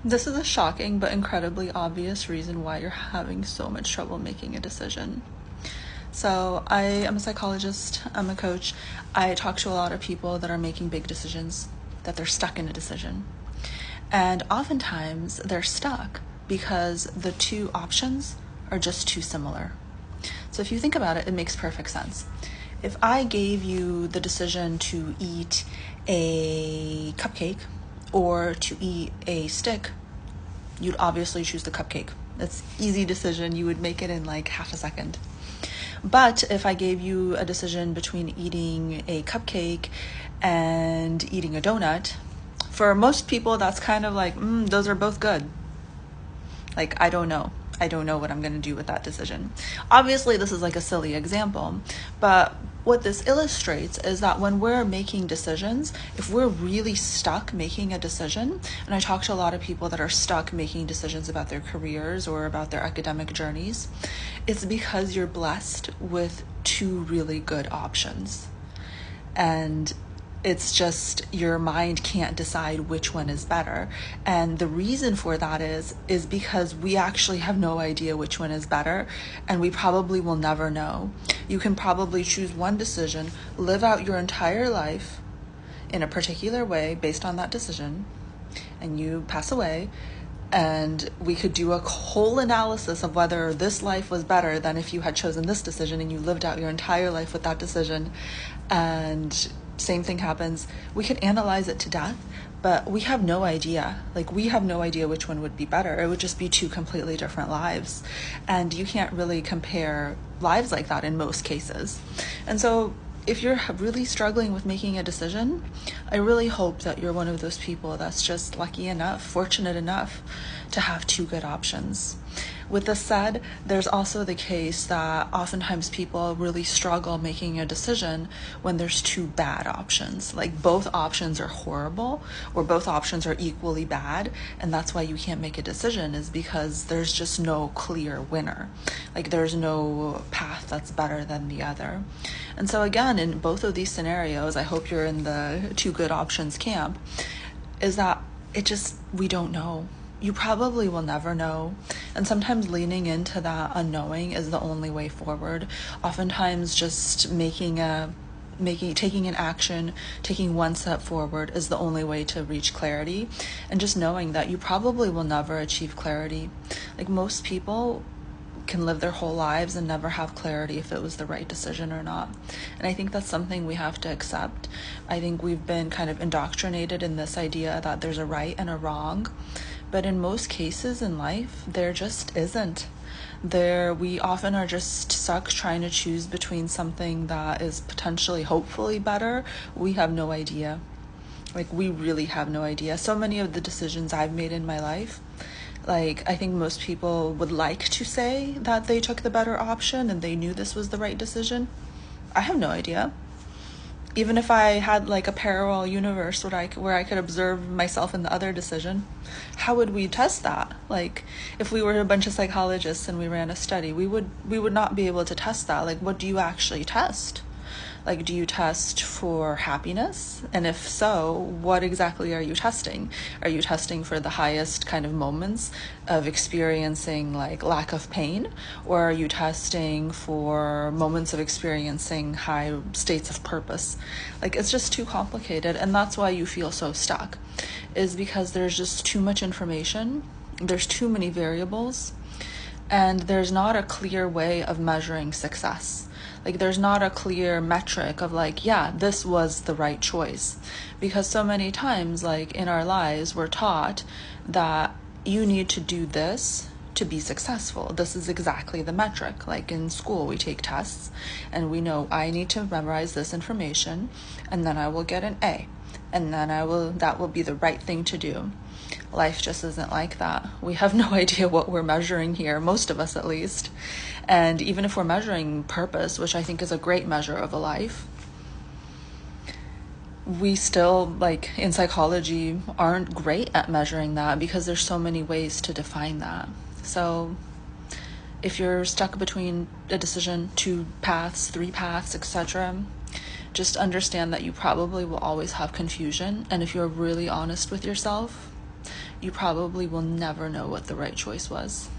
This is a shocking but incredibly obvious reason why you're having so much trouble making a decision. So, I am a psychologist, I'm a coach. I talk to a lot of people that are making big decisions, that they're stuck in a decision. And oftentimes they're stuck because the two options are just too similar. So, if you think about it, it makes perfect sense. If I gave you the decision to eat a cupcake or to eat a stick, you'd obviously choose the cupcake. That's an easy decision. You would make it in like half a second. But if I gave you a decision between eating a cupcake and eating a donut, for most people, that's kind of like, those are both good. Like, I don't know. I don't know what I'm going to do with that decision. Obviously, this is like a silly example, but what this illustrates is that when we're making decisions, if we're really stuck making a decision, and I talk to a lot of people that are stuck making decisions about their careers or about their academic journeys, it's because you're blessed with two really good options. And it's just your mind can't decide which one is better. And the reason for that is because we actually have no idea which one is better, and we probably will never know. You can probably choose one decision, live out your entire life in a particular way based on that decision, and you pass away, and we could do a whole analysis of whether this life was better than if you had chosen this decision and you lived out your entire life with that decision. And same thing happens. We could analyze it to death, but we have no idea. Like, we have no idea which one would be better. It would just be two completely different lives. And you can't really compare lives like that in most cases. And so if you're really struggling with making a decision, I really hope that you're one of those people that's just lucky enough, fortunate enough to have two good options. With this said, there's also the case that oftentimes people really struggle making a decision when there's two bad options. Like, both options are horrible or both options are equally bad, and that's why you can't make a decision, is because there's just no clear winner. Like, there's no path that's better than the other. And so again, in both of these scenarios, I hope you're in the two good options camp, is that we don't know. You probably will never know. And sometimes leaning into that unknowing is the only way forward. Oftentimes just taking an action, taking one step forward is the only way to reach clarity. And just knowing that you probably will never achieve clarity. Like, most people can live their whole lives and never have clarity if it was the right decision or not. And I think that's something we have to accept. I think we've been kind of indoctrinated in this idea that there's a right and a wrong. But in most cases in life, there just isn't. We often are just stuck trying to choose between something that is potentially, hopefully better. We have no idea. Like, we really have no idea. So many of the decisions I've made in my life, like, I think most people would like to say that they took the better option and they knew this was the right decision. I have no idea. Even if I had like a parallel universe where I could observe myself in the other decision, how would we test that? Like, if we were a bunch of psychologists and we ran a study, we would not be able to test that. Like, what do you actually test? Like, do you test for happiness? And if so, what exactly are you testing? Are you testing for the highest kind of moments of experiencing like lack of pain? Or are you testing for moments of experiencing high states of purpose? Like, it's just too complicated. And that's why you feel so stuck, is because there's just too much information. There's too many variables. And there's not a clear way of measuring success. Like, there's not a clear metric of like, yeah, this was the right choice. Because so many times, like, in our lives, we're taught that you need to do this to be successful. This is exactly the metric. Like, in school, we take tests and we know I need to memorize this information and then I will get an A. And then that will be the right thing to do. Life just isn't like that. We have no idea what we're measuring here, most of us at least. And even if we're measuring purpose, which I think is a great measure of a life, we still, like, in psychology, aren't great at measuring that because there's so many ways to define that. So if you're stuck between a decision, 2 paths, 3 paths, etc., just understand that you probably will always have confusion. And if you're really honest with yourself, you probably will never know what the right choice was.